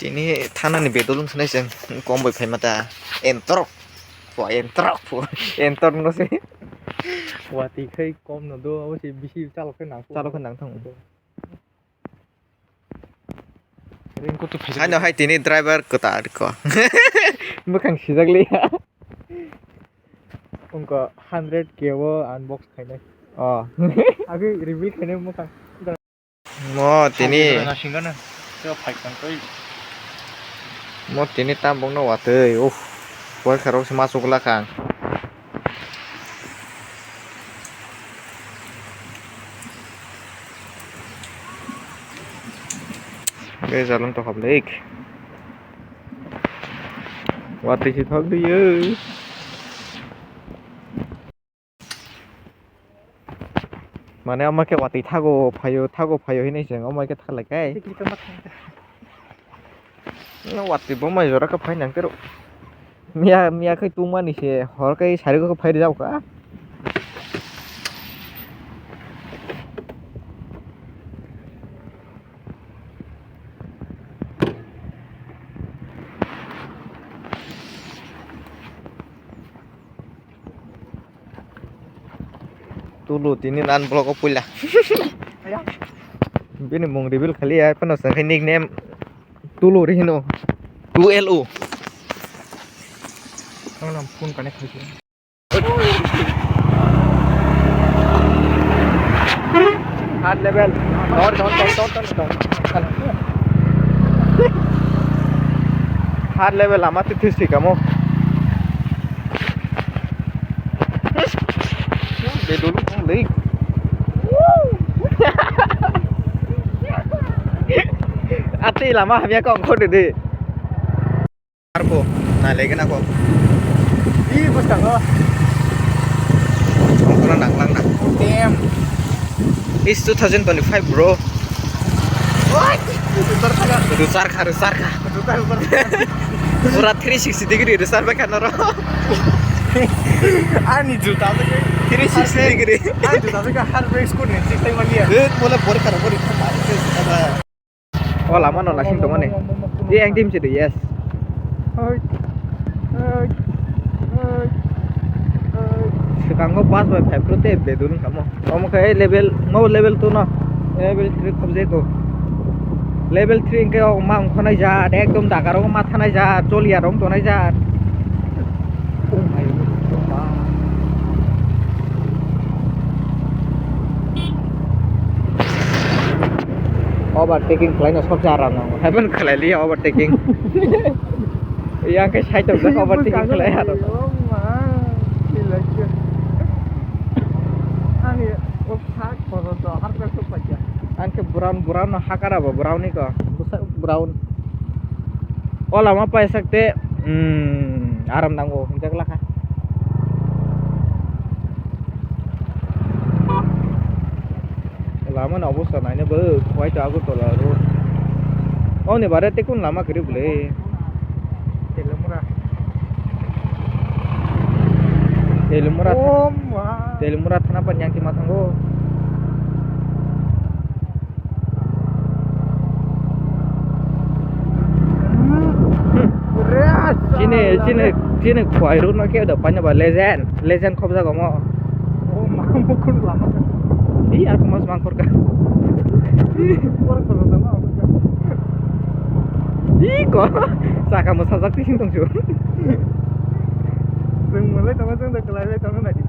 Ini tanah nih betul sana sih, komboy kayak mata entor, entor no sih. Wati kai kom no do awo si bisi calo kan nang thong. Ring ko tu phese. Hanya hai ini driver kota ko. Bukan sih ya. Unka 100 kewo unbox khaine. Oh. Age reveal khaine mo kan. Mo ini. Na singa na. Yo phai kan koi. Mo ini tambong no wate. Buat karo masuk belakang. Cái jalan to public. Wati si thok dia. Mana 엄마 께 wati 타고 파요 ini sih 엄마 께 탈 lại nó wati bố mày rồi đó cái phải nặng cái độ mía cái tung mà nỉ sih hỏi cái sải cái phải đi đâu cả Tulu tinin unblock ko pula. Bini mong reveal kali ya pano sa nickname Tulu rin no. 2LU. Ang lam phone connect hoise. Hard level. Don. Hard level amat itu sih kamu. Dulu không lấy ati lama hamnya kong kode de arpo na lagi na ko Ih, bos kang. Kong nang lang na Damn. It's 2025 bro What? Rusar ka Surat 360 degree rusar ba kana ro Ani juta to 360 degree ani juta to ka har break school ne sikai maliya. bola bor oh lama no langsung teman nih dia yang tim sih yes sekarang kau pas by five prote bedul kamu kayak level tuh no level 3 kabje ko level 3 ke mang khonai ja ekdom dakaro matha nai ja choliya rong to nai ja overtaking kelainnya sok jarang haven't kelali overtaking yang ke saya tuh overtaking kelai ada Ani otak kono to har break to paja. anke brown hakar apa brown nih kok brown oh lama apa sakte aram tanggo hinta kelaka lama na অবস্থা নাই না বে কয়টা আগো তোলা road ও নে বারে কোন lama করি বলে Telemura Telemura থানা পর yang ki matanggo sini khoi ru no ke depannya ba legend khob jago mo Oh, mau kun lama. iya aku mas mangkor ka Orang kalau sama aku kan. iko saka mo sasak ti sing tong ju Sing mulai sama sing dah kelai sama tadi.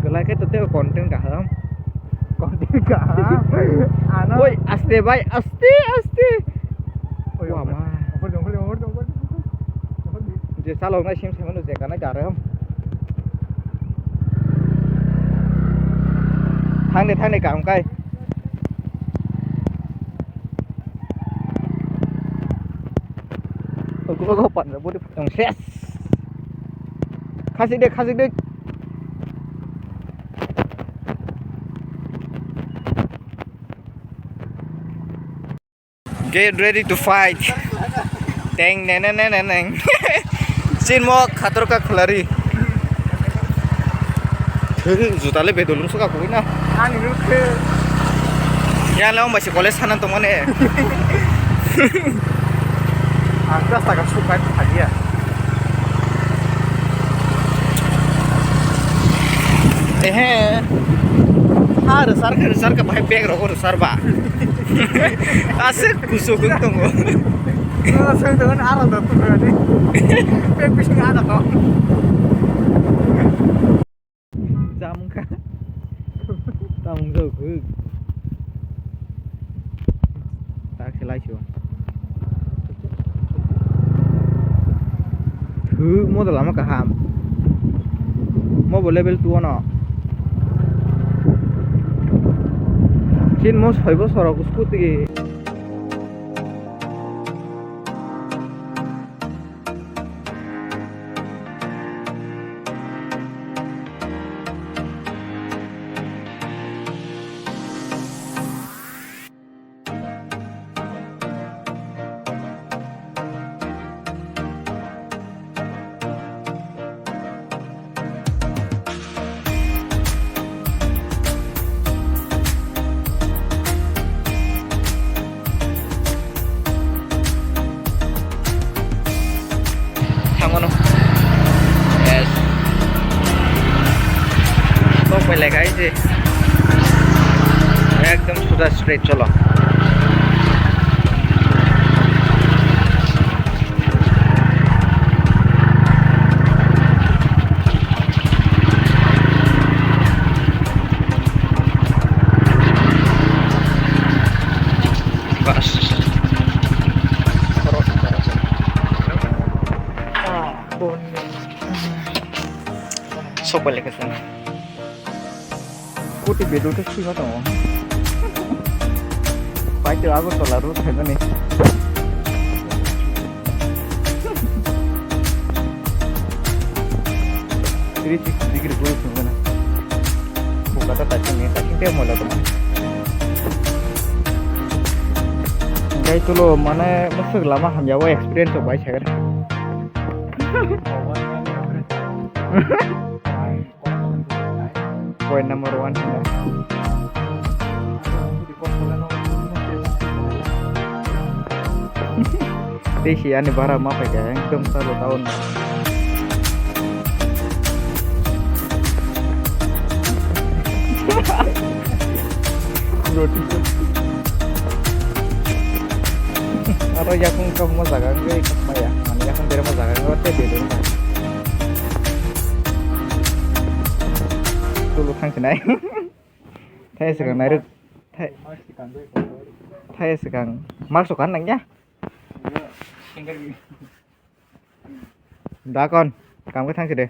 kelai ke tete konten ka ham Konten ka. Ana. woi aste bai aste Wah, mah Jom. je salong na sim semen je kana ja ram thang này cả một cây cũng có bận rồi bố đi đồng xét khai sinh đi get ready to fight teng neng sin mo khator ka khulari juta le bedolung suka kuina Ani nuke. ya lo masih college sanan to mane Rastaga suka itu tadi ya. Harus ke pakai bag rokok sarba. Asik kusuk untung. Saya dengan arah tuh berarti. Pepis nggak ada kok. Jamka. Tông rồi cứ taxi lái chưa thứ mua được lắm cả hàm mua bộ level 2 nó trên mua phải có sọ̀rọ̀ của scooty ngono yes तो पहले guys एकदम सीधा straight चलो बस sok balik ke sana. Kuti bedo tuh sih nggak tahu. Pakai aku selalu kayak nih. Dikit gue sebenarnya. Bukan touching dia mulai teman. Enggak itu loh, mana masuk lama hamjawa experience coba saya kan. Poin nomor 1 sudah. Sih ini bara apa ya? एकदम 1 tahun. Roti. Atau yakung kamu masakan gue apa ya? Mana yakung dari masakan gue teh dulu. Dulu kan senai. Thay sekarang naik. Thay sekarang masuk kan nanya. Đã con, cầm cái thang gì đây?